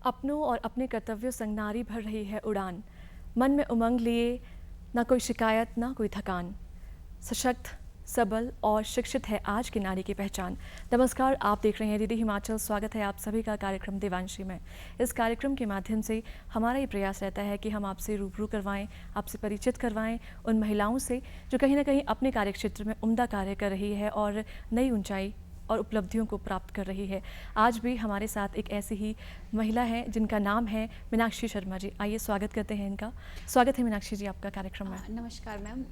अपनों और अपने कर्तव्यों संग नारी भर रही है उड़ान। मन में उमंग लिए ना कोई शिकायत ना कोई थकान। सशक्त, सबल और शिक्षित है आज की नारी की पहचान। नमस्कार, आप देख रहे हैं डीडी हिमाचल। स्वागत है आप सभी का कार्यक्रम देवांशी में। इस कार्यक्रम के माध्यम से हमारा ये प्रयास रहता है कि हम आपसे रूबरू करवाएं, आपसे परिचित करवाएं उन महिलाओं से जो कहीं ना कहीं अपने कार्यक्षेत्र में उम्दा कार्य कर रही है और नई ऊंचाई और उपलब्धियों को प्राप्त कर रही है। आज भी हमारे साथ एक ऐसी ही महिला है जिनका नाम है मीनाक्षी शर्मा जी। आइए स्वागत करते हैं इनका। स्वागत है मीनाक्षी जी आपका कार्यक्रम में। नमस्कार मैम।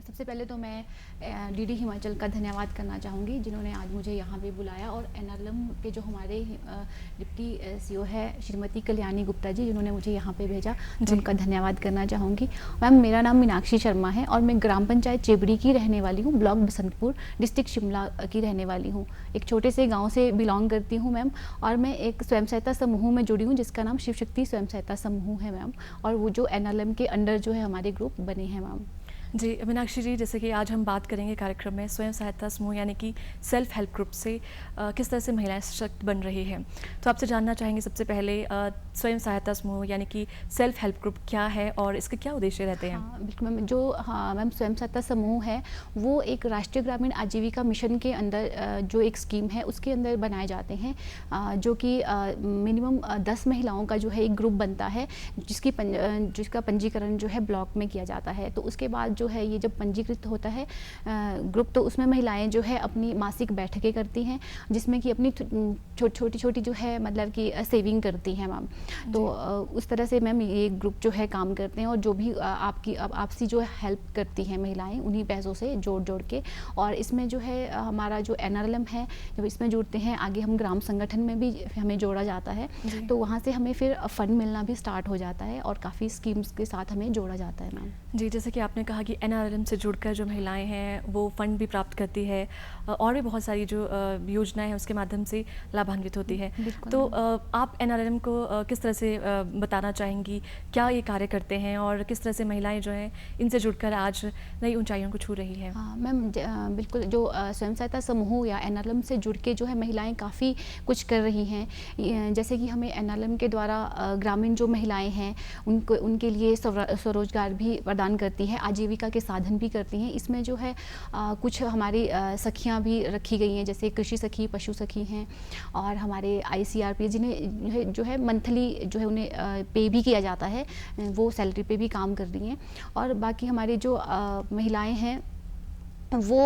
सबसे पहले तो मैं डीडी हिमाचल का धन्यवाद करना चाहूँगी जिन्होंने आज मुझे यहाँ पे बुलाया, और एनआरएलएम के जो हमारे डिप्टी सीईओ है श्रीमती कल्याणी गुप्ता जी जिन्होंने मुझे यहाँ पे भेजा, तो उनका धन्यवाद करना चाहूँगी। मैम, मेरा नाम मीनाक्षी शर्मा है और मैं ग्राम पंचायत चेबड़ी की रहने वाली हूँ, ब्लॉक बसंतपुर, डिस्ट्रिक्ट शिमला की रहने वाली हूँ। एक छोटे से गाँव से बिलोंग करती हूँ मैम, और मैं एक स्वयं सहायता समूह में जुड़ी हूँ जिसका नाम शिव शक्ति स्वयं सहायता समूह है मैम, और वो जो एनआरएलएम के अंडर जो है हमारे ग्रुप बने हैं मैम। जी मीनाक्षी जी, जैसे कि आज हम बात करेंगे कार्यक्रम में स्वयं सहायता समूह यानी कि सेल्फ हेल्प ग्रुप से किस तरह से महिलाएं सशक्त बन रही हैं। तो आपसे जानना चाहेंगे सबसे पहले स्वयं सहायता समूह यानी कि सेल्फ हेल्प ग्रुप क्या है और इसके क्या उद्देश्य रहते हैं। हाँ बिल्कुल मैम। मैम स्वयं सहायता समूह है वो एक राष्ट्रीय ग्रामीण आजीविका मिशन के अंदर जो एक स्कीम है उसके अंदर बनाए जाते हैं, जो कि मिनिमम 10 महिलाओं का जो है एक ग्रुप बनता है जिसका पंजीकरण जो है ब्लॉक में किया जाता है। तो उसके बाद जो है ये जब पंजीकृत होता है ग्रुप, तो उसमें महिलाएं जो है अपनी मासिक बैठकें करती हैं जिसमें कि अपनी छोटी जो है मतलब कि सेविंग करती हैं मैम। तो उस तरह से मैम ये ग्रुप जो है काम करते हैं, और जो भी आपसी जो हेल्प करती हैं महिलाएं उन्हीं पैसों से जोड़ के। और इसमें जो है हमारा जो एनआरएलएम है, जब इसमें जुड़ते हैं आगे हम ग्राम संगठन में भी हमें जोड़ा जाता है, तो वहाँ से हमें फिर फंड मिलना भी स्टार्ट हो जाता है और काफ़ी स्कीम्स के साथ हमें जोड़ा जाता है मैम। जी, जैसे कि आपने कहा कि एनआरएलएम से जुड़कर जो महिलाएं हैं वो फंड भी प्राप्त करती है और भी बहुत सारी जो योजनाएं हैं उसके माध्यम से लाभान्वित होती है। तो आप एनआरएलएम को किस तरह से बताना चाहेंगी, क्या ये कार्य करते हैं और किस तरह से महिलाएं जो हैं इनसे जुड़कर आज नई ऊंचाइयों को छू रही है। हाँ मैम, बिल्कुल। जो स्वयं सहायता समूह या एनआरएलएम से जुड़ के जो है महिलाएं काफ़ी कुछ कर रही हैं। जैसे कि हमें एनआरएलएम के द्वारा ग्रामीण जो महिलाएं हैं उनके लिए स्वरोजगार भी प्रदान करती है, आजीविका के साधन भी करती हैं। इसमें जो है कुछ हमारी सखियां भी रखी गई हैं, जैसे कृषि सखी, पशु सखी हैं, और हमारे आईसीआरपी जिन्हें जो है मंथली जो है उन्हें पे भी किया जाता है, वो सैलरी पे भी काम कर रही हैं। और बाकी हमारी जो महिलाएं हैं वो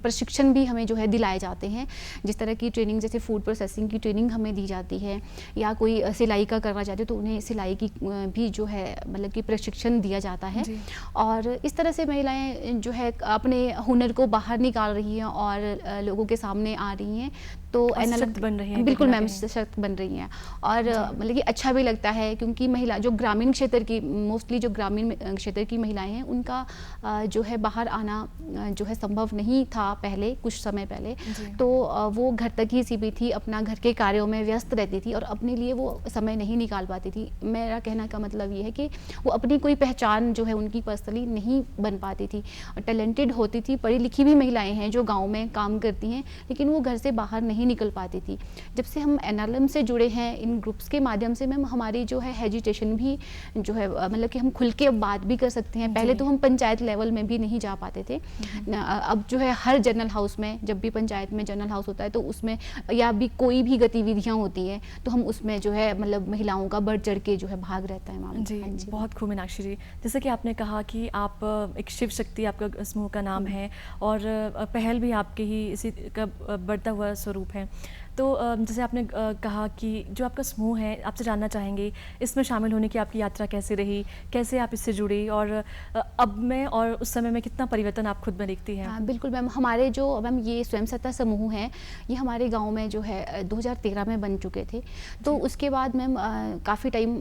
प्रशिक्षण भी हमें जो है दिलाए जाते हैं, जिस तरह की ट्रेनिंग, जैसे फूड प्रोसेसिंग की ट्रेनिंग हमें दी जाती है, या कोई सिलाई का करना चाहते तो उन्हें सिलाई की भी जो है मतलब कि प्रशिक्षण दिया जाता है। और इस तरह से महिलाएं जो है अपने हुनर को बाहर निकाल रही हैं और लोगों के सामने आ रही हैं, तो सशक्त बन रही हैं। बिल्कुल मैम, सशक्त बन रही हैं। और मतलब कि अच्छा भी लगता है क्योंकि महिला जो ग्रामीण क्षेत्र की, मोस्टली जो ग्रामीण क्षेत्र की महिलाएं हैं उनका जो है बाहर आना जो है संभव नहीं था पहले, कुछ समय पहले। तो वो घर तक ही सीमित थी, अपना घर के कार्यों में व्यस्त रहती थी और अपने लिए वो समय नहीं निकाल पाती थी। मेरा कहना का मतलब ये है कि वो अपनी कोई पहचान जो है उनकी पर्सनली नहीं बन पाती थी। टैलेंटेड होती थी, पढ़ी लिखी भी महिलाएं हैं जो गाँव में काम करती हैं, लेकिन वो घर से बाहर नहीं निकल पाती थी। जब से हम एनआरएलएम से जुड़े हैं, इन ग्रुप्स के माध्यम से मैम हमारी जो है हेजिटेशन भी जो है मतलब कि हम खुल के अब बात भी कर सकते हैं। पहले तो हम पंचायत लेवल में भी नहीं जा पाते थे। अब जो है हर जनरल हाउस में, जब भी पंचायत में जनरल हाउस होता है तो उसमें या भी कोई भी गतिविधियां होती हैं तो हम उसमें जो है मतलब महिलाओं का बढ़ चढ़ के जो है भाग रहता है मैम। जी, बहुत खूब मीनाक्षी जी। जैसे कि आपने कहा कि आप एक शिव शक्ति आपका समूह का नाम है और पहल भी आपके ही इसी का बढ़ता हुआ स्वरूप है। तो जैसे आपने कहा कि जो आपका समूह है, आपसे जानना चाहेंगे इसमें शामिल होने की आपकी यात्रा कैसे रही, कैसे आप इससे जुड़ी और अब में और उस समय में कितना परिवर्तन आप खुद में देखती हैं। हाँ बिल्कुल मैम, हमारे जो मैम ये स्वयं सहायता समूह है ये हमारे गांव में जो है 2013 में बन चुके थे। तो उसके बाद मैम काफ़ी टाइम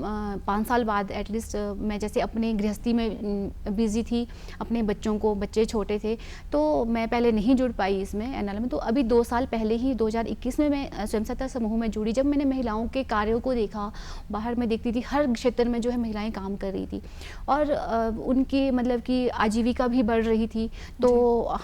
5 साल बाद एटलीस्ट मैं जैसे अपने गृहस्थी में बिजी थी, अपने बच्चे छोटे थे, तो मैं पहले नहीं जुड़ पाई इसमें एनआरएलएम में। तो अभी 2 साल पहले ही 2021 में मैं मैं स्वयं सहायता समूह में जुड़ी, जब मैंने महिलाओं के कार्यों को देखा, बाहर मैं देखती थी हर क्षेत्र में जो है महिलाएं काम कर रही थी और उनकी मतलब कि आजीविका भी बढ़ रही थी। तो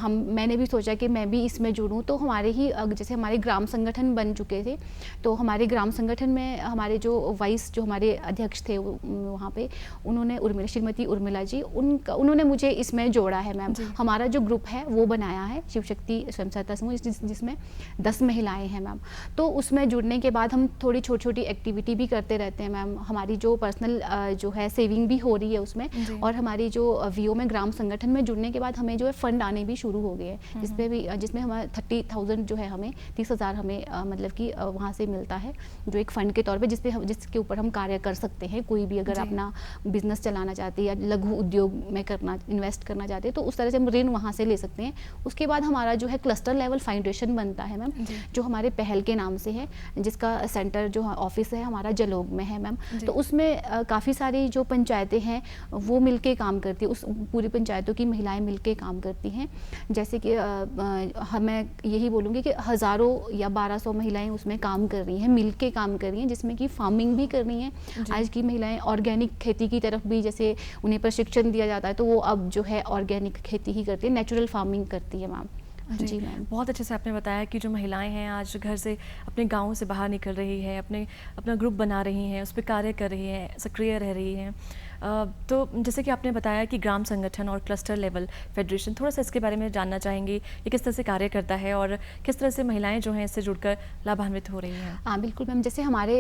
मैंने भी सोचा कि मैं भी इसमें जुड़ूं। तो हमारे ही जैसे हमारे ग्राम संगठन बन चुके थे, तो हमारे ग्राम संगठन में हमारे जो वाइस जो हमारे अध्यक्ष थे वहाँ पे उन्होंने श्रीमती उर्मिला जी, उन्होंने मुझे इसमें जोड़ा है मैम। हमारा जो ग्रुप है वो बनाया है शिव शक्ति स्वयं सहायता समूह, जिसमें 10 महिलाएं हैं मैम। तो उसमें जुड़ने के बाद हम थोड़ी छोटी छोटी एक्टिविटी भी करते रहते हैं मैम। हमारी जो पर्सनल जो है सेविंग भी हो रही है उसमें, और हमारी जो वीओ में ग्राम संगठन में जुड़ने के बाद हमें जो है फंड आने भी शुरू हो गए हैं, जिसमें हमारे 30,000 जो है हमें 30,000 हमें मतलब कि वहाँ से मिलता है जो एक फ़ंड के तौर पे, जिसके ऊपर हम कार्य कर सकते हैं। कोई भी अगर अपना बिजनेस चलाना चाहते हैं या लघु उद्योग में इन्वेस्ट करना चाहते हैं तो उस तरह से हम ऋण वहाँ से ले सकते हैं। उसके बाद हमारा जो है क्लस्टर लेवल फाउंडेशन बनता है मैम, जो हमारे पहल के नाम से है, जिसका सेंटर जो ऑफिस है हमारा जलोग में है मैम। तो उसमें काफ़ी सारी जो पंचायतें हैं वो मिलके काम करती है, उस पूरी पंचायतों की महिलाएं मिलके काम करती हैं। जैसे कि मैं यही बोलूँगी कि हज़ारों या 1200 महिलाएं उसमें काम कर रही हैं, मिलके काम कर रही हैं, जिसमें कि फार्मिंग भी कर रही हैं। आज की महिलाएं ऑर्गेनिक खेती की तरफ भी जैसे उन्हें प्रशिक्षण दिया जाता है, तो वो अब जो है ऑर्गेनिक खेती ही करती है, नेचुरल फार्मिंग करती है मैम। जी मैम, बहुत अच्छे से आपने बताया कि जो महिलाएं हैं आज घर से अपने गाँव से बाहर निकल रही है, अपना ग्रुप बना रही हैं, उस पर कार्य कर रही हैं, सक्रिय रह रही हैं। तो जैसे कि आपने बताया कि ग्राम संगठन और क्लस्टर लेवल फेडरेशन, थोड़ा सा इसके बारे में जानना चाहेंगे, ये किस तरह से कार्य करता है और किस तरह से महिलाएं जो हैं इससे जुड़कर लाभान्वित हो रही हैं? हाँ बिल्कुल मैम, जैसे हमारे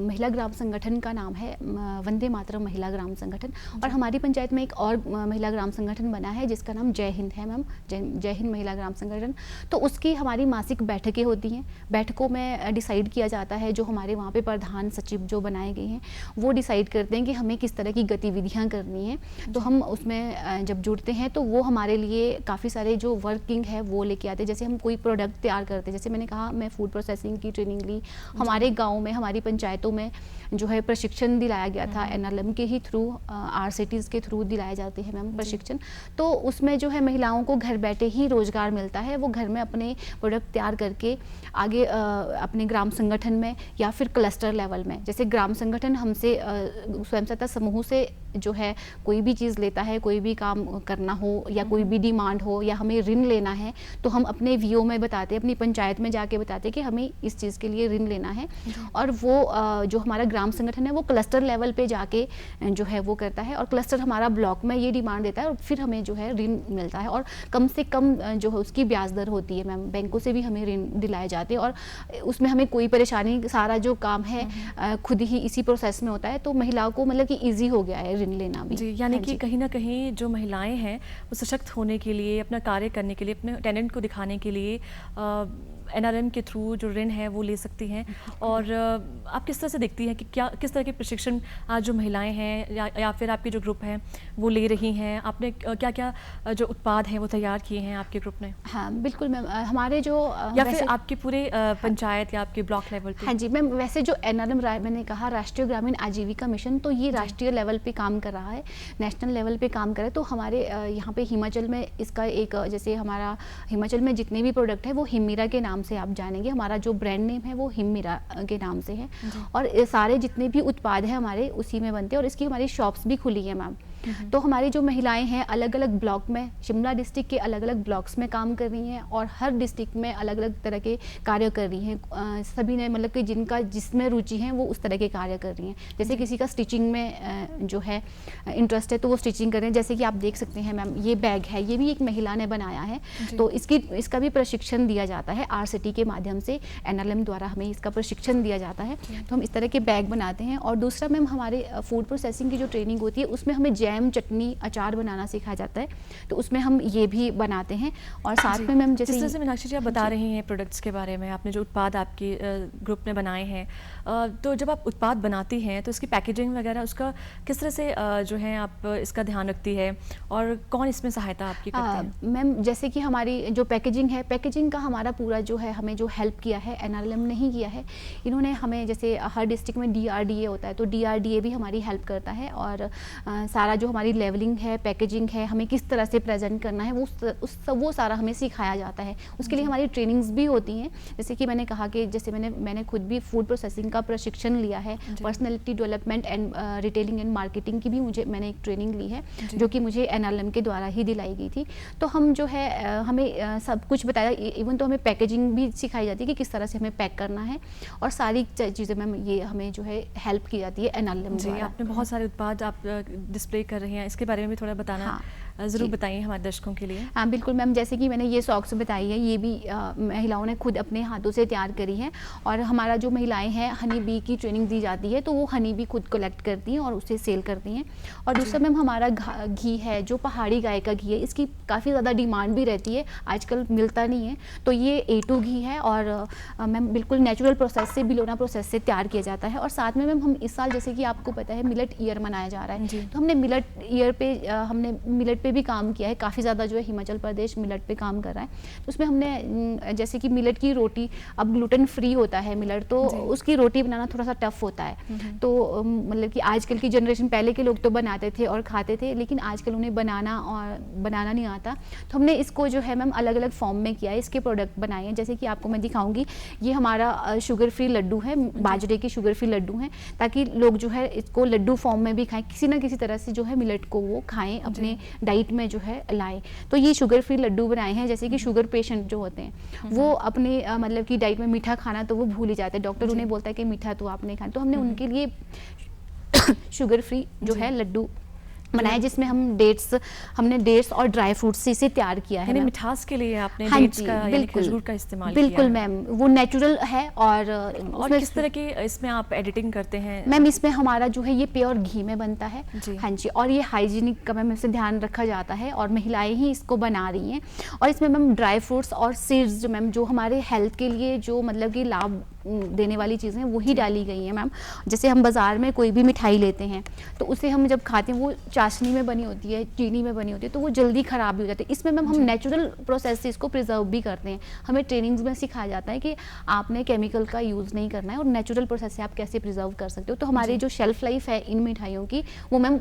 महिला ग्राम संगठन का नाम है वंदे मातरम महिला ग्राम संगठन, और हमारी पंचायत में एक और महिला ग्राम संगठन बना है जिसका नाम जय हिंद है मैम, जय हिंद महिला ग्राम संगठन। तो उसकी हमारी मासिक बैठकें होती हैं, बैठकों में डिसाइड किया जाता है, जो हमारे वहाँ पे प्रधान सचिव जो बनाए गए हैं वो डिसाइड करते हैं कि हमें किस तरह की गतिविधियां करनी है। तो हम उसमें जब जुड़ते हैं तो वो हमारे लिए काफ़ी सारे जो वर्किंग है वो लेके आते हैं। जैसे हम कोई प्रोडक्ट तैयार करते हैं, जैसे मैंने कहा मैं फूड प्रोसेसिंग की ट्रेनिंग ली, हमारे गांव में हमारी पंचायतों में जो है प्रशिक्षण दिलाया गया था, एनआरएलएम के ही थ्रू, आरसीटीज के थ्रू दिलाए जाते हैं मैम प्रशिक्षण। तो उसमें जो है महिलाओं को घर बैठे ही रोजगार मिलता है, वो घर में अपने प्रोडक्ट तैयार करके आगे अपने ग्राम संगठन में या फिर क्लस्टर लेवल में, जैसे ग्राम संगठन हमसे स्वयं सहायता समूह से जो है कोई भी चीज़ लेता है, कोई भी काम करना हो या कोई भी डिमांड हो या हमें ऋण लेना है, तो हम अपने वीओ में बताते हैं, अपनी पंचायत में जाके बताते हैं कि हमें इस चीज़ के लिए ऋण लेना है, और वो जो हमारा ग्राम संगठन है वो क्लस्टर लेवल पे जाके जो है वो करता है, और क्लस्टर हमारा ब्लॉक में ये डिमांड देता है और फिर हमें जो है ऋण मिलता है, और कम से कम जो है उसकी ब्याज दर होती है मैम। बैंकों से भी हमें ऋण दिलाए जाते हैं और उसमें हमें कोई परेशानी, सारा जो काम है खुद ही इसी प्रोसेस में होता है, तो महिलाओं को मतलब कि ईजी हो गया है ऋण लेना भी। जी, यानी कि कहीं ना कहीं जो महिलाएं हैं वो सशक्त होने के लिए, अपना कार्य करने के लिए, अपने टैलेंट को दिखाने के लिए एनआरएम के थ्रू जो ऋण है वो ले सकती हैं। और आप किस तरह से देखती हैं कि किस तरह के प्रशिक्षण आज जो महिलाएं हैं या फिर आपके जो ग्रुप हैं वो ले रही हैं? आपने क्या क्या जो उत्पाद हैं वो तैयार किए हैं आपके ग्रुप ने? हाँ बिल्कुल मैम, हमारे जो या फिर आपके पूरे पंचायत या आपके ब्लॉक लेवल पे? हाँ जी मैम, वैसे जो एनआरएम मैंने कहा राष्ट्रीय ग्रामीण आजीविका मिशन, तो ये राष्ट्रीय लेवल पे काम कर रहा है, नेशनल लेवल पे काम कर रहा है। तो हमारे यहाँ पे हिमाचल में इसका एक, जैसे हमारा हिमाचल में जितने भी प्रोडक्ट है वो हिममीरा के नाम से आप जानेंगे, हमारा जो ब्रांड नेम है वो हिममीरा के नाम से है, और सारे जितने भी उत्पाद हैं हमारे उसी में बनते हैं, और इसकी हमारी शॉप्स भी खुली है मैम। तो हमारी जो महिलाएं हैं अलग अलग ब्लॉक में, शिमला डिस्ट्रिक्ट के अलग अलग ब्लॉक्स में काम कर रही हैं, और हर डिस्ट्रिक्ट में अलग अलग तरह के कार्य कर रही हैं। सभी ने मतलब कि जिनका जिसमें रुचि है वो उस तरह के कार्य कर रही हैं। जैसे किसी का स्टिचिंग में जो है इंटरेस्ट है तो वो स्टिचिंग कर रहे हैं। जैसे कि आप देख सकते हैं मैम, ये बैग है, ये भी एक महिला ने बनाया है, तो इसका भी प्रशिक्षण दिया जाता है आरसीटी के माध्यम से, एनआरएलएम द्वारा हमें इसका प्रशिक्षण दिया जाता है। तो हम इस तरह के बैग बनाते हैं। और दूसरा मैम, हमारे फूड प्रोसेसिंग की जो ट्रेनिंग होती है उसमें हमें जैम, चटनी, अचार बनाना सिखाया जाता है, तो उसमें हम ये भी बनाते हैं। और साथ में मैम जैसे जिस तरह से मीनाक्षी जी आप बता रही हैं प्रोडक्ट्स के बारे में, आपने जो उत्पाद आपके ग्रुप ने बनाए हैं, तो जब आप उत्पाद बनाती हैं तो इसकी पैकेजिंग वगैरह उसका किस तरह से जो है आप इसका ध्यान रखती है और कौन इसमें सहायता आपकी करता है? मैम जैसे कि हमारी जो पैकेजिंग है, पैकेजिंग का हमारा पूरा जो है हमें जो हेल्प किया है एनआरएलएम ने ही किया है। इन्होंने हमें, जैसे हर डिस्ट्रिक्ट में डीआरडीए होता है, तो डीआरडीए भी हमारी हेल्प करता है, और सारा जो हमारी लेवलिंग है, पैकेजिंग है, हमें किस तरह से प्रेजेंट करना है, वो सारा हमें सिखाया जाता है। उसके लिए हमारी ट्रेनिंग्स भी होती हैं। जैसे कि मैंने कहा कि जैसे मैंने खुद भी फूड प्रोसेसिंग का प्रशिक्षण लिया है, personality development and retailing and marketing की भी मैंने एक ट्रेनिंग ली है, जो कि मुझे NLM के द्वारा ही दिलाई गई थी। तो हम जो है हमें सब कुछ बताया, इवन तो हमें पैकेजिंग भी सिखाई जाती है कि किस तरह से हमें पैक करना है, और सारी चीज़ें मैम ये हमें जो है हेल्प की जाती है NLM जी। द्वारा। आपने बहुत सारे उत्पाद आप डिस्प्ले कर रही हैं, इसके बारे में भी थोड़ा बताना ज़रूर बताइए हमारे दर्शकों के लिए। हाँ बिल्कुल मैम, जैसे कि मैंने ये सॉक्स बताई है, ये भी महिलाओं ने खुद अपने हाथों से तैयार करी है, और हमारा जो महिलाएं हैं हनी बी की ट्रेनिंग दी जाती है, तो वो हनी बी खुद कलेक्ट करती हैं और उसे सेल करती हैं। और दूसरा मैम हमारा घी है, जो पहाड़ी गाय का घी है, इसकी काफ़ी ज़्यादा डिमांड भी रहती है, आजकल मिलता नहीं है। तो ये A2 घी है, और मैम बिल्कुल नेचुरल प्रोसेस से, बिलोना प्रोसेस से तैयार किया जाता है। और साथ में मैम हम इस साल, जैसे कि आपको पता है, मिलेट ईयर मनाया जा रहा है, तो हमने मिलेट ईयर पे हमने मिलेट पे भी काम किया है। काफ़ी ज़्यादा जो है हिमाचल प्रदेश मिलेट पे काम कर रहा है, तो उसमें हमने जैसे कि मिलेट की रोटी, अब ग्लूटेन फ्री होता है मिलेट, तो उसकी रोटी बनाना थोड़ा सा टफ होता है। तो मतलब कि आजकल की जनरेशन, पहले के लोग तो बनाते थे और खाते थे, लेकिन आजकल उन्हें बनाना नहीं आता। तो हमने इसको जो है मैम अलग अलग फॉर्म में किया है, इसके प्रोडक्ट बनाए हैं। जैसे कि आपको मैं दिखाऊंगी, ये हमारा शुगर फ्री लड्डू है, बाजरे के शुगर फ्री लड्डू हैं, ताकि लोग जो है इसको लड्डू फॉर्म में भी खाएं, किसी ना किसी तरह से जो है मिलेट को वो खाएं, अपने डाइट में जो है लाएं। तो ये शुगर फ्री लड्डू बनाए हैं। जैसे कि शुगर पेशेंट जो होते हैं, वो अपने मतलब कि डाइट में मीठा खाना तो वो भूल ही जाते हैं, डॉक्टर उन्हें बोलता है कि मीठा तो आप नहीं खाना, तो हमने उनके लिए शुगर फ्री जो है लड्डू बनाया, जिसमें हमने डेट्स और ड्राई फ्रूट्स से इसे तैयार किया है। मिठास के लिए आपने हाँ डेट्स जी, का यानी खजूर का इस्तेमाल किया है। बिल्कुल मैम, वो नेचुरल है। और किस तरह की इसमें आप एडिटिंग करते हैं? मैम इसमें हमारा जो है ये प्योर घी में बनता है। हाँ जी, और ये हाइजीनिक का मैम इससे ध्यान रखा जाता है, और महिलाएं ही इसको बना रही हैं। और इसमें मैम ड्राई फ्रूट्स और सीड्स जो मैम जो हमारे हेल्थ के लिए जो मतलब कि लाभ देने वाली चीज़ें वही डाली गई हैं मैम। जैसे हम बाज़ार में कोई भी मिठाई लेते हैं, तो उसे हम जब खाते हैं, वो चाशनी में बनी होती है, चीनी में बनी होती है, तो वो जल्दी ख़राब भी हो जाती है। इसमें मैम हम नेचुरल प्रोसेस से इसको प्रिजर्व भी करते हैं। हमें ट्रेनिंग्स में सिखाया जाता है कि आपने केमिकल का यूज़ नहीं करना है, और नेचुरल प्रोसेस से आप कैसे प्रिजर्व कर सकते हो। तो हमारी जो शेल्फ लाइफ है इन मिठाइयों की, वो मैम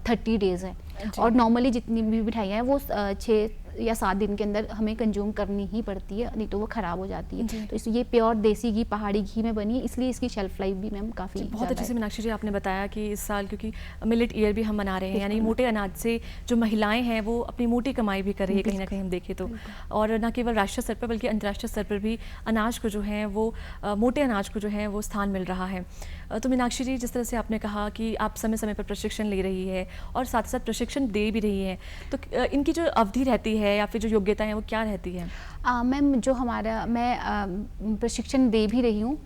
30 डेज़ है, और नॉर्मली जितनी भी मिठाइयाँ हैं वो 6 या 7 दिन के अंदर हमें कंज्यूम करनी ही पड़ती है, नहीं तो वो ख़राब हो जाती है। तो ये प्योर देसी घी, पहाड़ी घी में बनी है, इसलिए इसकी शेल्फ लाइफ भी मैम काफ़ी बहुत अच्छे से मीनाक्षी जी आपने बताया कि इस साल क्योंकि मिलेट ईयर भी हम मना रहे हैं, यानी मोटे अनाज से जो महिलाएं हैं वो अपनी मोटी कमाई भी कर रही है कहीं ना कहीं हम देखें तो। और न केवल राष्ट्रीय स्तर पर बल्कि अंतर्राष्ट्रीय स्तर पर भी अनाज को जो है वो मोटे अनाज को जो है वो स्थान मिल रहा है। तो मीनाक्षी जी, जिस तरह से आपने कहा कि आप समय समय पर प्रशिक्षण ले रही है और साथ साथ प्रशिक्षण दे भी रही है, तो इनकी जो अवधि रहती है या फिर जो योग्यता है वो क्या रहती है? मैम जो मैं प्रशिक्षण दे भी रही हूँ,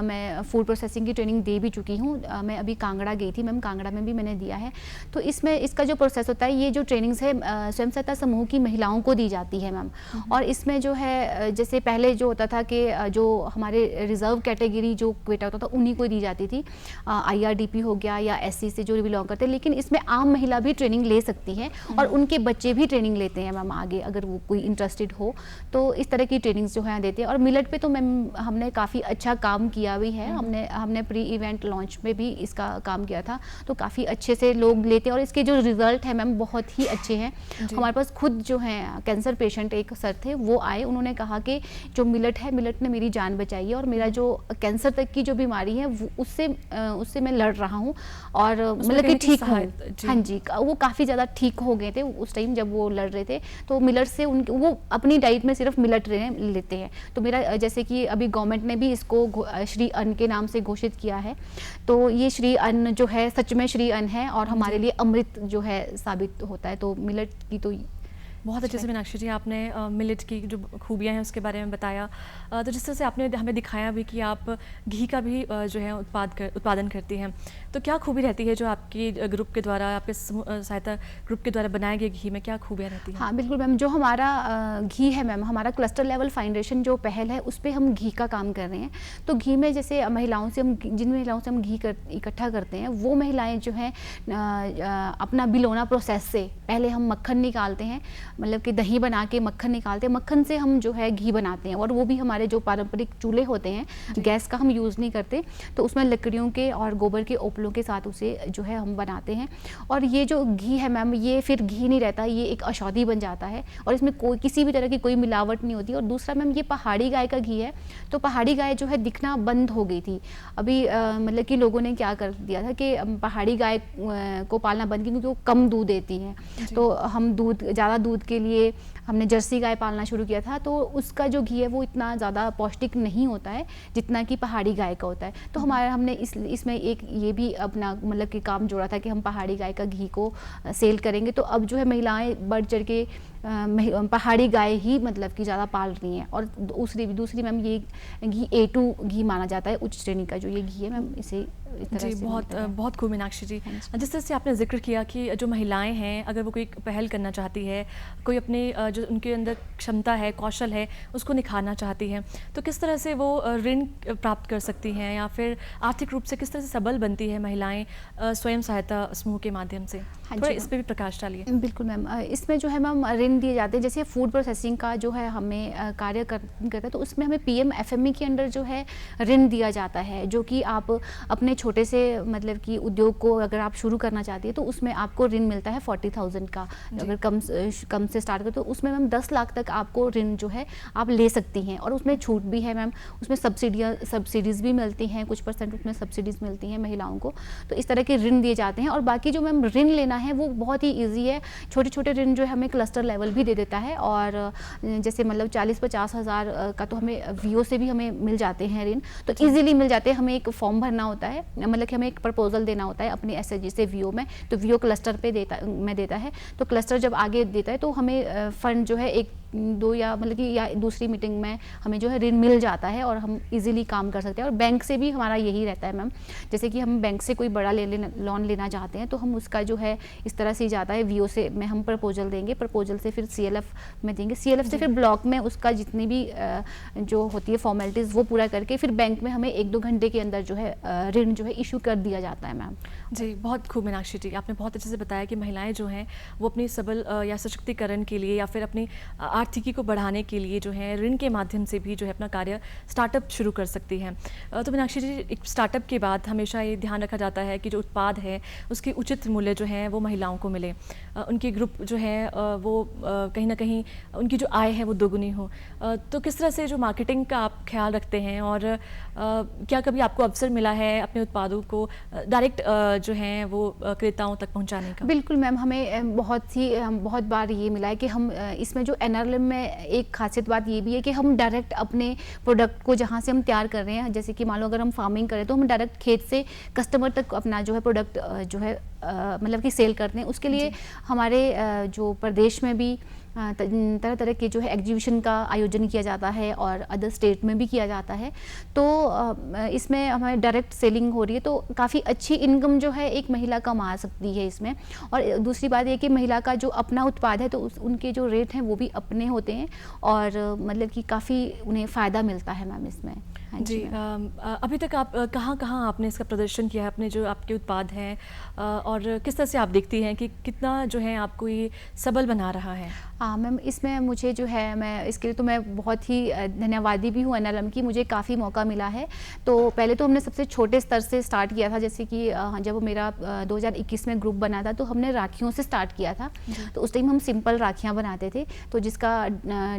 मैं फूड प्रोसेसिंग की ट्रेनिंग दे भी चुकी हूँ। मैं अभी कांगड़ा गई थी मैम, कांगड़ा में भी मैंने दिया है। तो इसमें इसका जो प्रोसेस होता है, ये जो ट्रेनिंग्स है स्वयं सहायता समूह की महिलाओं को दी जाती है मैम। और इसमें जो है जैसे पहले जो होता था कि जो हमारे रिजर्व कैटेगरी जो क्वेटा होता था उन्हीं को दी जाती थी, IRDP हो गया या SC से जो बिलोंग करते हैं, लेकिन इसमें आम महिला भी ट्रेनिंग ले सकती है, और उनके बच्चे भी ट्रेनिंग लेते हैं मैम आगे, अगर वो कोई इंटरेस्टेड हो तो इस तरह की ट्रेनिंग्स जो है देते हैं। और मिलेट पे तो मैम हमने काफ़ी अच्छा काम किया भी है। हमने प्री इवेंट लॉन्च में भी इसका काम किया था, तो काफ़ी अच्छे से लोग लेते हैं, और इसके जो रिजल्ट है मैम बहुत ही अच्छे हैं। हमारे पास खुद जो है कैंसर पेशेंट एक सर थे, वो आए, उन्होंने कहा कि जो मिलेट है, मिलेट ने मेरी जान बचाई है, और मेरा जो कैंसर तक की जो बीमारी है उससे मैं लड़ रहा हूँ, और मतलब कि ठीक हूँ। हाँ जी, वो काफ़ी ज़्यादा ठीक हो गए थे उस टाइम जब वो लड़ रहे थे। तो मिलेट से वो अपनी डाइट में सिर्फ मिलेट लेते हैं। तो मेरा जैसे कि अभी गवर्नमेंट ने भी इसको श्री अन्न के नाम से घोषित किया है, तो ये श्री अन्न जो है सच में श्री अन्न है, और हमारे लिए अमृत जो है साबित होता है। तो मिलेट की तो बहुत अच्छे से मीनाक्षी जी आपने मिलेट की जो खूबियाँ हैं उसके बारे में बताया। तो जिस तरह से आपने हमें दिखाया भी कि आप घी का भी जो है उत्पादन करती हैं, तो क्या खूबी रहती है जो आपकी ग्रुप के द्वारा, आपके सहायता ग्रुप के द्वारा बनाए गए घी में क्या खूबियाँ रहती हैं? हाँ बिल्कुल मैम, जो हमारा घी है मैम, हमारा क्लस्टर लेवल फाउंडेशन जो पहल है उस पर हम घी का काम कर रहे हैं। तो घी में जैसे जिन महिलाओं से हम घी इकट्ठा करते हैं, वो महिलाएँ जो हैं अपना बिलोना प्रोसेस से पहले हम मक्खन निकालते हैं, मतलब कि दही बना के मक्खन निकालते हैं, मक्खन से हम जो है घी बनाते हैं, और वो भी हमारे जो पारंपरिक चूल्हे होते हैं, गैस का हम यूज़ नहीं करते, तो उसमें लकड़ियों के और गोबर के ओपलों के साथ उसे जो है हम बनाते हैं। और ये जो घी है मैम, ये फिर घी नहीं रहता, ये एक औषधि बन जाता है, और इसमें कोई किसी भी तरह की कोई मिलावट नहीं होती। और दूसरा मैम, ये पहाड़ी गाय का घी है, तो पहाड़ी गाय जो है दिखना बंद हो गई थी अभी, मतलब कि लोगों ने क्या कर दिया था कि पहाड़ी गाय को पालना बंद किया, क्योंकि वो कम दूध देती हैं। तो हम ज़्यादा दूध के लिए हमने जर्सी गाय पालना शुरू किया था, तो उसका जो घी है वो इतना ज़्यादा पौष्टिक नहीं होता है जितना कि पहाड़ी गाय का होता है। तो हमने इसमें एक ये भी अपना मतलब कि काम जोड़ा था कि हम पहाड़ी गाय का घी को सेल करेंगे। तो अब जो है महिलाएं बढ़ चढ़ के पहाड़ी गाय ही मतलब कि ज़्यादा पाल रही हैं। और दूसरी मैम, ये घी A2 घी माना जाता है, उच्च श्रेणी का जो ये घी है मैम, इसे इस तरह जी से बहुत खूब मीनाक्षी जी। जिस तरह से आपने जिक्र किया कि जो महिलाएं हैं, अगर वो कोई पहल करना चाहती है, कोई अपने जो उनके अंदर क्षमता है, कौशल है, उसको निखारना चाहती हैं, तो किस तरह से वो ऋण प्राप्त कर सकती हैं, या फिर आर्थिक रूप से किस तरह से सबल बनती है महिलाएं स्वयं सहायता समूह के माध्यम से? थोड़ा इस पर भी प्रकाश डालिए। बिल्कुल मैम, इसमें जो है मैम ऋण दिए जाते हैं, जैसे फूड प्रोसेसिंग का जो है हमें कार्य करता है, तो उसमें हमें PM FME के अंडर जो है ऋण दिया जाता है, जो कि आप अपने छोटे से मतलब कि उद्योग को अगर आप शुरू करना चाहती है तो उसमें आपको ऋण मिलता है 40,000 का। अगर कम से स्टार्ट करो तो उसमें मैम 10 लाख तक आपको ऋण जो है आप ले सकती हैं, और उसमें छूट भी है मैम, उसमें सब्सिडीज़ भी मिलती हैं, कुछ % उसमें सब्सिडीज़ मिलती हैं महिलाओं को। तो इस तरह के ऋण दिए जाते हैं। और बाकी जो मैम ऋण लेना है वो बहुत ही ईजी है, छोटे छोटे ऋण जो है हमें क्लस्टर लेवल भी दे देता है, और जैसे मतलब 40-50 हज़ार का तो हमें VO से भी हमें मिल जाते हैं ऋण, तो ईजिली मिल जाते हैं। हमें एक फॉर्म भरना होता है, मतलब कि हमें एक प्रपोजल देना होता है अपनी SHG से VO में, तो VO क्लस्टर पे देता है, तो क्लस्टर जब आगे देता है तो हमें फंड जो है 1-2 या मतलब कि या दूसरी मीटिंग में हमें जो है ऋण मिल जाता है, और हम इजीली काम कर सकते हैं। और बैंक से भी हमारा यही रहता है मैम, जैसे कि हम बैंक से कोई बड़ा लोन लेना चाहते हैं तो हम उसका जो है इस तरह से जाता है, VO से में हम प्रपोजल देंगे, प्रपोजल से फिर CLF में देंगे, CLF से फिर ब्लॉक में उसका जितनी भी जो होती है फॉर्मेलिटीज़ वो पूरा करके फिर बैंक में हमें 1-2 घंटे के अंदर जो है ऋण जो है इशू कर दिया जाता है मैम। जी बहुत खूब मीनाक्षी जी, आपने बहुत अच्छे से बताया कि महिलाएं जो हैं वो अपनी सबल या सशक्तिकरण के लिए या फिर अपनी आर्थिकी को बढ़ाने के लिए जो है ऋण के माध्यम से भी जो है अपना कार्य स्टार्टअप शुरू कर सकती हैं। तो मीनाक्षी जी, एक स्टार्टअप के बाद हमेशा ये ध्यान रखा जाता है कि जो उत्पाद है उसके उचित मूल्य जो है वो महिलाओं को मिले, उनकी ग्रुप जो है वो कहीं ना कहीं उनकी जो आय है वो दोगुनी हो। तो किस तरह से जो मार्केटिंग का आप ख्याल रखते हैं, और क्या कभी आपको अवसर मिला है अपने उत्पादों को डायरेक्ट जो हैं वो क्रेताओं तक पहुंचाने का? बिल्कुल मैम, हमें बहुत बार ये मिला है कि हम इसमें जो NRLM में एक खासियत बात ये भी है कि हम डायरेक्ट अपने प्रोडक्ट को जहाँ से हम तैयार कर रहे हैं, जैसे कि मान लो अगर हम फार्मिंग करें तो हम डायरेक्ट खेत से कस्टमर तक अपना जो है प्रोडक्ट जो है मतलब कि सेल करते हैं। उसके लिए हमारे जो प्रदेश में भी तरह तरह के जो है एग्जीबिशन का आयोजन किया जाता है, और अदर स्टेट में भी किया जाता है। तो इसमें हमारे डायरेक्ट सेलिंग हो रही है, तो काफ़ी अच्छी इनकम जो है एक महिला कमा सकती है इसमें। और दूसरी बात ये कि महिला का जो अपना उत्पाद है तो उनके जो रेट हैं वो भी अपने होते हैं, और मतलब कि काफ़ी उन्हें फ़ायदा मिलता है मैम इसमें। हाँ जी, अभी तक आप कहाँ आपने इसका प्रदर्शन किया है, अपने जो आपके उत्पाद हैं, और किस तरह से आप देखती हैं कि कितना जो है आपको ये सबल बना रहा है? हाँ मैम, इसमें मुझे जो है मैं इसके लिए तो मैं बहुत ही धन्यवादी भी हूँ NRLM की, मुझे काफ़ी मौका मिला है। तो पहले तो हमने सबसे छोटे स्तर से स्टार्ट किया था, जैसे कि जब मेरा 2021 में ग्रुप बना था तो हमने राखियों से स्टार्ट किया था। तो उस टाइम हम सिंपल राखियाँ बनाते थे, तो जिसका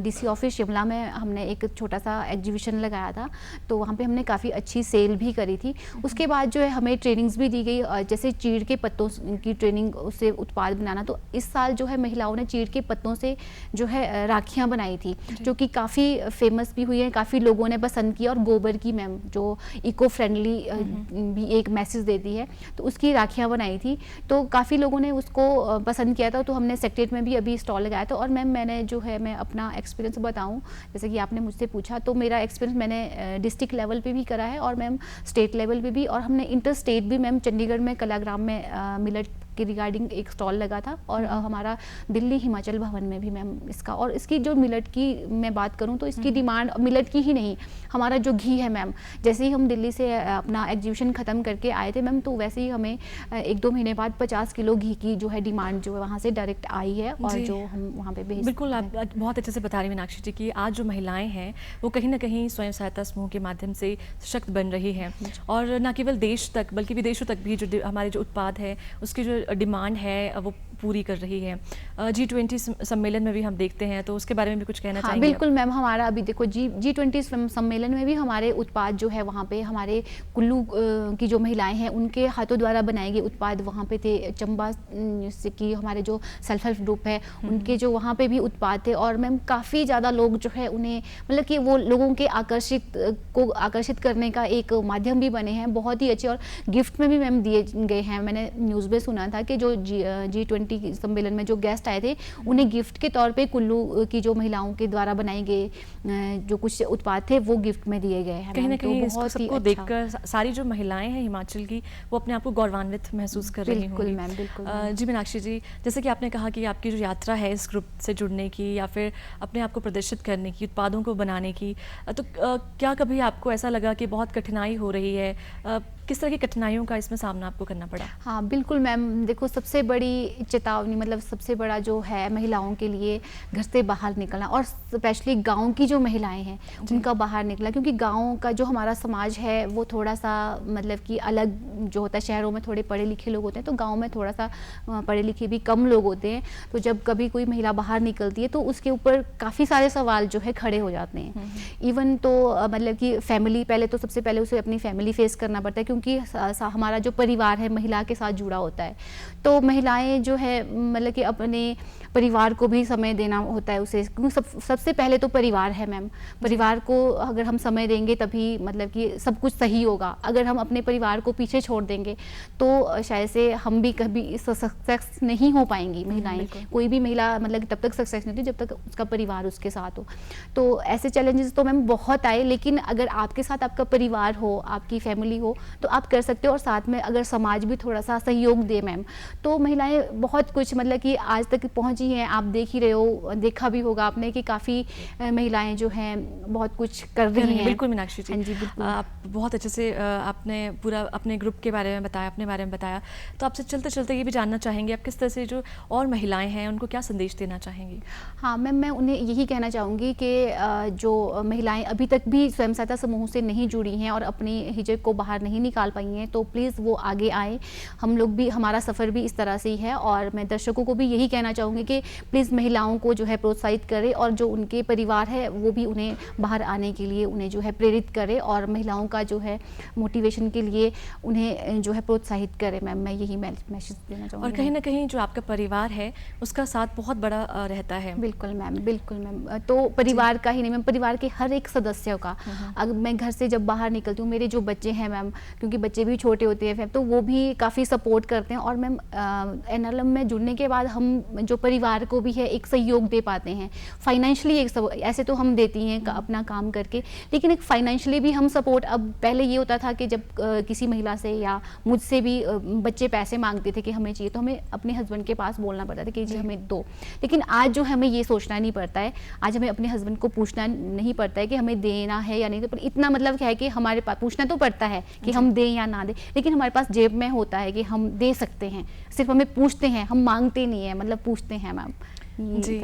DC ऑफिस शिमला में हमने एक छोटा सा एग्जीबिशन लगाया था, तो वहाँ पे हमने काफ़ी अच्छी सेल भी करी थी। उसके बाद जो है हमें ट्रेनिंग्स भी दी गई, जैसे चीड़ के पत्तों की ट्रेनिंग, उससे उत्पाद बनाना। तो इस साल जो है महिलाओं ने चीड़ के पत्तों से जो है राखियाँ बनाई थी, जो कि काफ़ी फेमस भी हुई है, काफ़ी लोगों ने पसंद किया। और गोबर की मैम जो इको फ्रेंडली भी एक मैसेज देती है, तो उसकी राखियाँ बनाई थी, तो काफ़ी लोगों ने उसको पसंद किया था। तो हमने सेक्रेटरीट में भी अभी स्टॉल लगाया था। और मैम मैंने जो है मैं अपना एक्सपीरियंस बताऊँ, जैसे कि आपने मुझसे पूछा, तो मेरा एक्सपीरियंस मैंने डिस्ट्रिक्ट लेवल पे भी करा है और मैम स्टेट लेवल पे भी, और हमने इंटर स्टेट भी मैम चंडीगढ़ में कलाग्राम में मिलेट के रिगार्डिंग एक स्टॉल लगा था, और हमारा दिल्ली हिमाचल भवन में भी मैम इसका, और इसकी जो मिलेट की मैं बात करूँ तो इसकी डिमांड मिलेट की ही नहीं, हमारा जो घी है मैम, जैसे ही हम दिल्ली से अपना एग्जीबिशन ख़त्म करके आए थे मैम, तो वैसे ही हमें 1-2 महीने बाद 50 किलो घी की जो है डिमांड जो है वहाँ से डायरेक्ट आई है, और जो हम वहाँ पे भेज। बिल्कुल, आप बहुत अच्छे से बता रही हैं मीनाक्षी जी कि आज जो महिलाएं हैं वो कहीं ना कहीं स्वयं सहायता समूह के माध्यम से सशक्त बन रही हैं, और न केवल देश तक बल्कि विदेशों तक भी जो हमारे जो उत्पाद है उसकी जो डिमांड है वो पूरी कर रही है। G20 सम्मेलन में भी हम देखते हैं, तो उसके बारे में भी कुछ कहना चाहेंगे? बिल्कुल मैम, हमारा अभी देखो G20 सम्मेलन में भी हमारे उत्पाद जो है वहाँ पे हमारे कुल्लू की जो महिलाएं हैं उनके हाथों द्वारा बनाए गए उत्पाद वहाँ पे थे। चंबा से की हमारे जो सेल्फ हेल्प ग्रुप है उनके जो वहाँ पे भी उत्पाद थे, और मैम काफ़ी ज़्यादा लोग जो है उन्हें मतलब कि वो लोगों के आकर्षित करने का एक माध्यम भी बने हैं, बहुत ही अच्छे, और गिफ्ट में भी मैम दिए गए हैं। मैंने न्यूज़ में सुना था कि जो G20 सम्मेलन में जो गेस्ट आए थे उन्हें गिफ्ट के तौर पे कुल्लू की जो महिलाओं के द्वारा बनाए गए जो कुछ उत्पाद थे वो गिफ्ट में दिए गए हैं। कहीं ना कहीं बहुत सबको देखकर सारी जो महिलाएं हैं हिमाचल की वो अपने आप को गौरवान्वित महसूस कर रही होंगी। मैम बिल्कुल। जी मीनाक्षी जी, जैसे कि आपने कहा कि आपकी जो यात्रा है इस ग्रुप से जुड़ने की या फिर अपने आप को प्रदर्शित करने की, उत्पादों को बनाने की, तो क्या कभी आपको ऐसा लगा कि बहुत कठिनाई हो रही है? किस तरह की कठिनाइयों का इसमें सामना आपको करना पड़ा? हाँ बिल्कुल मैम, देखो सबसे बड़ी चेतावनी मतलब सबसे बड़ा जो है महिलाओं के लिए घर से बाहर निकलना, और स्पेशली गांव की जो महिलाएं हैं उनका बाहर निकलना, क्योंकि गांव का जो हमारा समाज है वो थोड़ा सा मतलब कि अलग जो होता है। शहरों में थोड़े पढ़े लिखे लोग होते हैं, तो गाँव में थोड़ा सा पढ़े लिखे भी कम लोग होते हैं। तो जब कभी कोई महिला बाहर निकलती है तो उसके ऊपर काफ़ी सारे सवाल जो है खड़े हो जाते हैं। इवन तो मतलब कि फैमिली, पहले तो सबसे पहले उसे अपनी फैमिली फेस करना पड़ता है, क्योंकि हमारा जो परिवार है महिला के साथ जुड़ा होता है। तो महिलाएं जो है मतलब कि अपने परिवार को भी समय देना होता है उसे, क्योंकि सबसे पहले तो परिवार है मैम। परिवार को अगर हम समय देंगे तभी मतलब कि सब कुछ सही होगा। अगर हम अपने परिवार को पीछे छोड़ देंगे तो शायद से हम भी कभी सक्सेस नहीं हो पाएंगी महिलाएं। कोई भी महिला मतलब तब तक सक्सेस नहीं होती जब तक उसका परिवार उसके साथ हो। तो ऐसे चैलेंजेस तो मैम बहुत आए, लेकिन अगर आपके साथ आपका परिवार हो, आपकी फैमिली हो, तो आप कर सकते हो। और साथ में अगर समाज भी थोड़ा सा सहयोग दे मैम, तो महिलाएं बहुत कुछ मतलब कि आज तक पहुंची हैं। आप देख ही रहे हो, देखा भी होगा आपने कि काफ़ी महिलाएं जो हैं बहुत कुछ कर रही हैं। बिल्कुल मीनाक्षी जी, हाँ जी बिल्कुल। आप बहुत अच्छे से आपने पूरा अपने ग्रुप के बारे में बताया, अपने बारे में बताया। तो आपसे चलते चलते ये भी जानना चाहेंगे आप किस तरह से जो और महिलाएं हैं उनको क्या संदेश देना चाहेंगी? हाँ मैम, मैं उन्हें यही कहना चाहूँगी कि जो महिलाएं अभी तक भी स्वयं सहायता समूह से नहीं जुड़ी हैं और अपनी हिचक को बाहर नहीं निकाल पाई हैं, तो प्लीज़ वो आगे आए। हम लोग भी, हमारा सफ़र भी इस तरह से ही है। और मैं दर्शकों को भी यही कहना चाहूँगी कि प्लीज़ महिलाओं को जो है प्रोत्साहित करें, और जो उनके परिवार है वो भी उन्हें बाहर आने के लिए उन्हें जो है प्रेरित करें, और महिलाओं का जो है मोटिवेशन के लिए उन्हें जो है प्रोत्साहित करें। मैम मैं यही मैसेज देना चाहूँगी। और कहीं ना कहीं जो आपका परिवार है उसका साथ बहुत बड़ा रहता है। बिल्कुल मैम, बिल्कुल मैम। तो परिवार का ही नहीं मैम, परिवार के हर एक सदस्य का। अगर मैं घर से जब बाहर निकलती हूँ, मेरे जो बच्चे हैं मैम, क्योंकि बच्चे भी छोटे होते हैं तो वो भी काफ़ी सपोर्ट करते हैं। और मैम NLM में जुड़ने के बाद हम जो परिवार को भी है एक सहयोग दे पाते हैं फाइनेंशियली। ऐसे तो हम देती हैं अपना काम करके, लेकिन एक फाइनेंशियली भी हम सपोर्ट। अब पहले ये होता था कि जब किसी महिला से या मुझसे भी बच्चे पैसे मांगते थे कि हमें चाहिए, तो हमें अपने हस्बैंड के पास बोलना पड़ता था कि जी हमें दो। लेकिन आज जो हमें ये सोचना नहीं पड़ता है, आज हमें अपने हस्बैंड को पूछना नहीं पड़ता है कि हमें देना है या नहीं। तो इतना मतलब है कि हमारे पास पूछना तो पड़ता है कि हम दें या ना दें, लेकिन हमारे पास जेब में होता है कि हम दे सकते हैं। सिर्फ हमें पूछते हैं, हम मांगते नहीं है, मतलब पूछते हैं मैम। जी,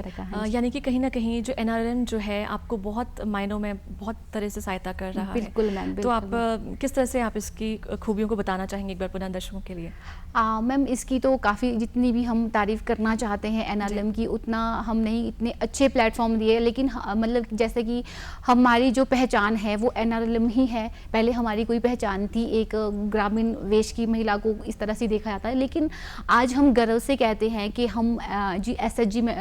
यानी कि कहीं ना कहीं जो NRM जो है आपको बहुत मायनों में बहुत तरह से सहायता कर रहा है। बिल्कुल मैम। तो आप किस तरह से आप इसकी खूबियों को बताना चाहेंगे एक बार पुनः दर्शकों के लिए? मैम इसकी तो काफ़ी, जितनी भी हम तारीफ़ करना चाहते हैं NRM की, उतना हम नहीं। इतने अच्छे प्लेटफॉर्म दिए, लेकिन मतलब जैसे कि हमारी जो पहचान है वो NRM ही है। पहले हमारी कोई पहचान थी, एक ग्रामीण वेश की महिला को इस तरह से देखा जाता है, लेकिन आज हम गर्व से कहते हैं कि हम SHG में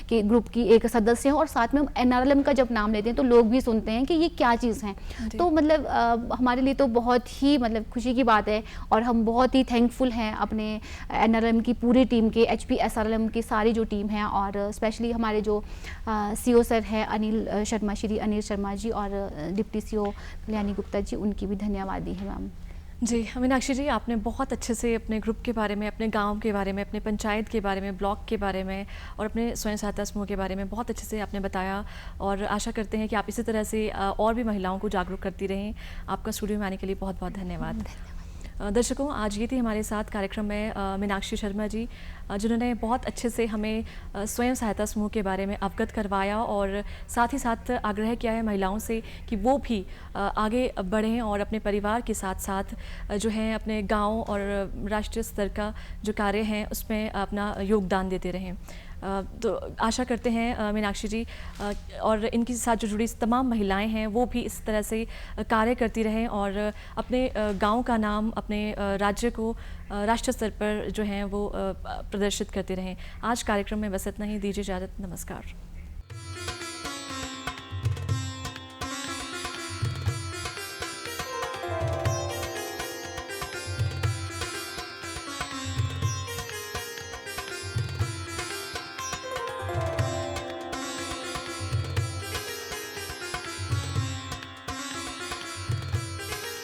के ग्रुप की एक सदस्य हैं। और साथ में हम NRLM का जब नाम लेते हैं तो लोग भी सुनते हैं कि ये क्या चीज़ है। तो मतलब हमारे लिए तो बहुत ही मतलब खुशी की बात है, और हम बहुत ही थैंकफुल हैं अपने NRLM की पूरी टीम के, HP SRLM की सारी जो टीम है, और स्पेशली हमारे जो CO सर हैं अनिल शर्मा, श्री अनिल शर्मा जी, और डिप्टी CO कल्याणी गुप्ता जी, उनकी भी धन्यवादी है मैम। जी, मीनाक्षी जी, आपने बहुत अच्छे से अपने ग्रुप के बारे में, अपने गाँव के बारे में, अपने पंचायत के बारे में, ब्लॉक के बारे में और अपने स्वयं सहायता समूह के बारे में बहुत अच्छे से आपने बताया और आशा करते हैं कि आप इसी तरह से और भी महिलाओं को जागरूक करती रहें। आपका स्टूडियो में आने के लिए बहुत-बहुत धन्यवाद। दर्शकों, आज ये थी हमारे साथ कार्यक्रम में मीनाक्षी शर्मा जी, जिन्होंने बहुत अच्छे से हमें स्वयं सहायता समूह के बारे में अवगत करवाया और साथ ही साथ आग्रह किया है महिलाओं से कि वो भी आगे बढ़ें और अपने परिवार के साथ साथ जो है अपने गांव और राष्ट्रीय स्तर का जो कार्य है उसमें अपना योगदान देते रहें। तो आशा करते हैं मीनाक्षी जी और इनके साथ जो जुड़ी तमाम महिलाएं हैं वो भी इस तरह से कार्य करती रहें और अपने गांव का नाम, अपने राज्य को राष्ट्रीय स्तर पर जो है वो प्रदर्शित करते रहें। आज कार्यक्रम में बस इतना ही। दीजिए इजाज़त। नमस्कार।